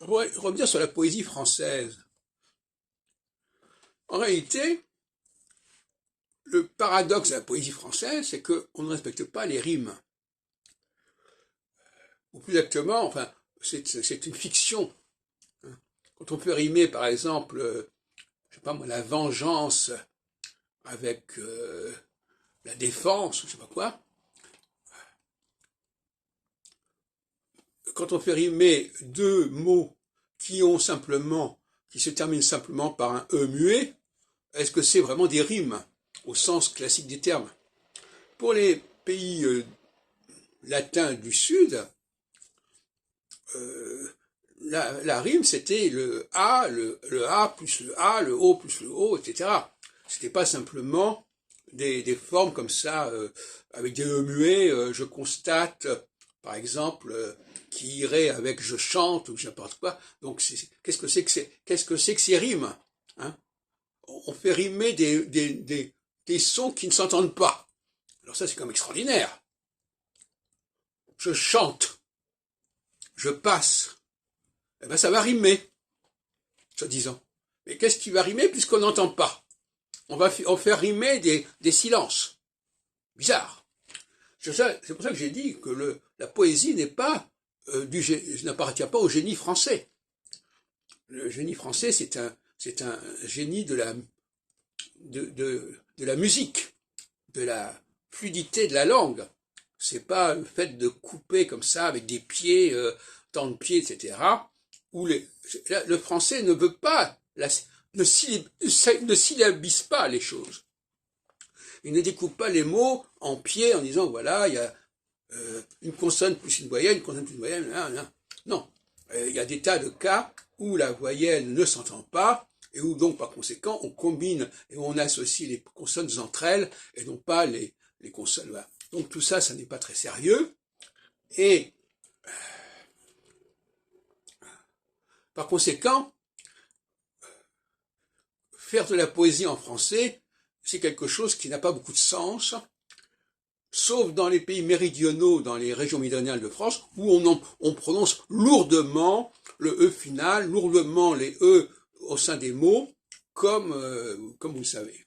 revenir sur la poésie française. En réalité, le paradoxe de la poésie française, c'est qu'on ne respecte pas les rimes. Ou plus exactement, enfin, c'est une fiction. Quand on peut rimer, par exemple, je sais pas moi, la vengeance avec la défense, ou je sais pas quoi, quand on fait rimer deux mots qui se terminent simplement par un E muet, est-ce que c'est vraiment des rimes, au sens classique des termes? Pour les pays latins du Sud, la rime, c'était le A, le A plus le A, le O plus le O, etc. C'était pas simplement des formes comme ça, avec des E muets, je constate, par exemple, qui irait avec je chante ou n'importe quoi. Donc, qu'est-ce que c'est que ces rimes, hein? On fait rimer des sons qui ne s'entendent pas. Alors ça, c'est comme extraordinaire. Je chante, je passe, eh ben ça va rimer, soi-disant. Mais qu'est-ce qui va rimer puisqu'on n'entend pas? On va faire rimer des silences. Bizarre. C'est pour ça que j'ai dit que la poésie n'appartient pas au génie français. Le génie français, c'est un génie de la musique, de la fluidité de la langue. C'est pas le fait de couper comme ça avec des pieds, tant de pieds, etc. Où le français ne veut pas, ne syllabise pas les choses. Il ne découpe pas les mots en pieds en disant voilà, il y a une consonne plus une voyelle, une consonne plus une voyelle, non. Il y a des tas de cas où la voyelle ne s'entend pas et où donc par conséquent on combine et on associe les consonnes entre elles et non pas les consonnes. Voilà. Donc tout ça, ça n'est pas très sérieux et par conséquent, faire de la poésie en français, c'est quelque chose qui n'a pas beaucoup de sens, sauf dans les pays méridionaux, dans les régions méridionales de France, où on prononce lourdement le E final, lourdement les E au sein des mots, comme vous le savez.